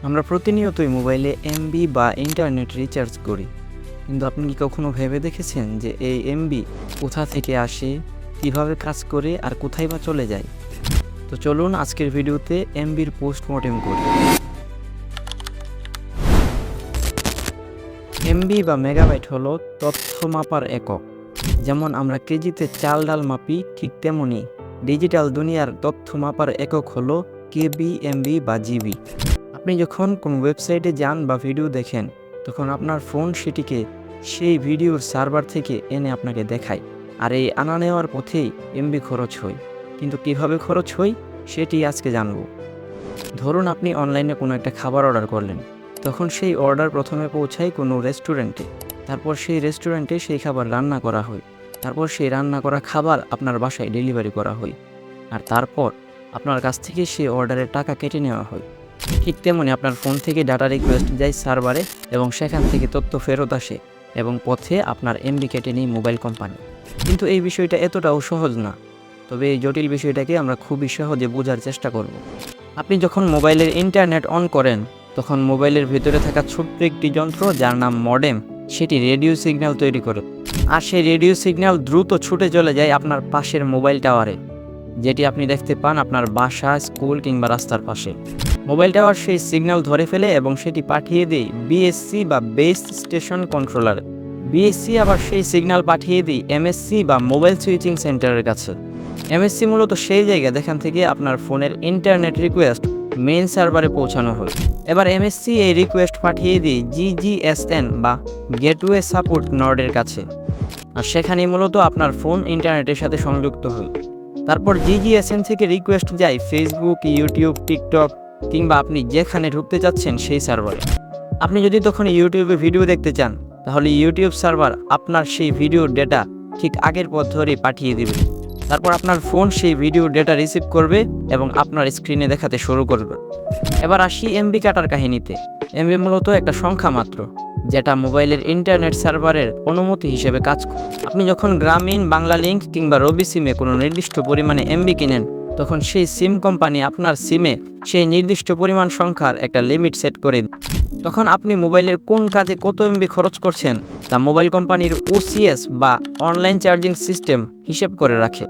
আমরা প্রতিনিয়তই মোবাইলে এমবি বা ইন্টারনেট রিচার্জ করি, কিন্তু আপনি কি কখনো ভেবে দেখেছেন যে এই এমবি কোথা থেকে আসে, কিভাবে কাজ করে আর কোথায় বা চলে যায়? তো চলুন আজকের ভিডিওতে এমবির পোস্টমর্টেম করি। এমবি বা মেগাবাইট হলো তথ্য মাপার একক। যেমন আমরা কেজিতে চাল ডাল মাপি, ঠিক তেমনি ডিজিটাল দুনিয়ার তথ্য মাপার একক হলো কেবি, এমবি বা জিবি। আপনি যখন কোনো ওয়েবসাইটে যান বা ভিডিও দেখেন, তখন আপনার ফোন সেটিকে সেই ভিডিওর সার্ভার থেকে এনে আপনাকে দেখায়, আর এই আনা নেওয়ার পথেই এমবি খরচ হয়। কিন্তু কিভাবে খরচ হয় সেটি আজকে জানব। ধরুন আপনি অনলাইনে কোনো একটা খাবার অর্ডার করলেন, তখন সেই অর্ডার প্রথমে পৌঁছায় কোনো রেস্টুরেন্টে। তারপর সেই রেস্টুরেন্টে সেই খাবার রান্না করা হয়। তারপর সেই রান্না করা খাবার আপনার বাসায় ডেলিভারি করা হয়, আর তারপর আপনার কাছ থেকে সেই অর্ডারের টাকা কেটে নেওয়া হয়। ঠিক তেমনি আপনার ফোন থেকে ডাটা রিকোয়েস্ট যায় সার্ভারে, এবং সেখান থেকে তথ্য ফেরত আসে, এবং পথে আপনার এমবি কেটে নেই মোবাইল কোম্পানি। কিন্তু এই বিষয়টা এতটাও সহজ না। তবে এই জটিল বিষয়টাকে আমরা খুবই সহজে বোঝার চেষ্টা করব। আপনি যখন মোবাইলের ইন্টারনেট অন করেন, তখন মোবাইলের ভিতরে থাকা ছোট্ট একটি যন্ত্র যার নাম মডেম, সেটি রেডিও সিগন্যাল তৈরি করে। আর সেই রেডিও সিগন্যাল দ্রুত ছুটে চলে যায় আপনার পাশের মোবাইল টাওয়ারে, যেটি আপনি দেখতে পান আপনার বাসা, স্কুল কিংবা রাস্তার পাশে। মোবাইল টাওয়ার সেই সিগন্যাল ধরে ফেলে এবং সেটি পাঠিয়ে দেয় বিএসসি বা বেস স্টেশন কন্ট্রোলার। বিএসসি আবার সেই সিগন্যাল পাঠিয়ে দিই এমএসসি বা মোবাইল সুইচিং সেন্টারের কাছে। এমএসসি মূলত সেই জায়গা যেখান থেকে আপনার ফোনের ইন্টারনেট রিকোয়েস্ট মেইন সার্ভারে পৌঁছানো হয়। এবার এমএসসি এই রিকোয়েস্ট পাঠিয়ে দিই জিজিএসএন বা গেটওয়ে সাপোর্ট নর্ডের কাছে, আর সেখানেই মূলত আপনার ফোন ইন্টারনেটের সাথে সংযুক্ত হয়। তারপর জিজিএসএন থেকে রিকোয়েস্ট যায় ফেসবুক, ইউটিউব, টিকটক কিংবা আপনি যেখানে ঢুকতে চাচ্ছেন সেই সার্ভারে। আপনি যদি তখন ইউটিউবে ভিডিও দেখতে চান, তাহলে ইউটিউব সার্ভার আপনার সেই ভিডিওর ডেটা ঠিক আগের পথ ধরেই পাঠিয়ে দিবে। তারপর আপনার ফোন সেই ভিডিওর ডেটা রিসিভ করবে এবং আপনার স্ক্রিনে দেখাতে শুরু করবে। এবার আসি এমবি কাটার কাহিনীতে। এমবি মূলত একটা সংখ্যা মাত্র, যেটা মোবাইলের ইন্টারনেট সার্ভারের অনুমতি হিসেবে কাজ করে। আপনি যখন গ্রামীণ, বাংলা লিংক কিংবা রবি সিমে কোনো নির্দিষ্ট পরিমাণে এমবি কিনেন, তখন সেই সিম কোম্পানি আপনার সিমে সেই নির্দিষ্ট পরিমাণ সংখ্যার একটা লিমিট সেট করে। তখন আপনি মোবাইলের কোন কাজে কত এমবি খরচ করছেন তা মোবাইল কোম্পানির ওসিএস বা অনলাইন চার্জিং সিস্টেম হিসেব করে রাখে।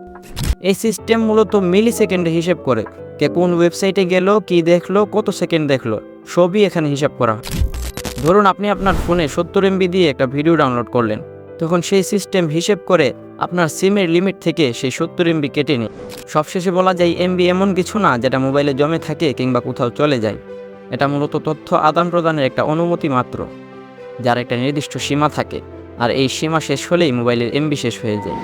এই সিস্টেম মূলত মিলি সেকেন্ডে হিসেব করে, কে কোন ওয়েবসাইটে গেল, কি দেখলো, কত সেকেন্ড দেখলো, সবই এখানে হিসাব করা হয়। ধরুন আপনি আপনার ফোনে 70 এমবি দিয়ে একটা ভিডিও ডাউনলোড করলেন, তখন সেই সিস্টেম হিসেব করে আপনার সিমের লিমিট থেকে সেই 70 এমবি কেটে নেয়। সবশেষে বলা যায় এমবি এমন কিছু না যেটা মোবাইলে জমে থাকে কিংবা কোথাও চলে যায়। এটা মূলত তথ্য আদান প্রদানের একটা অনুমতি মাত্র, যার একটা নির্দিষ্ট সীমা থাকে, আর এই সীমা শেষ হলেই মোবাইলের এমবি শেষ হয়ে যায়।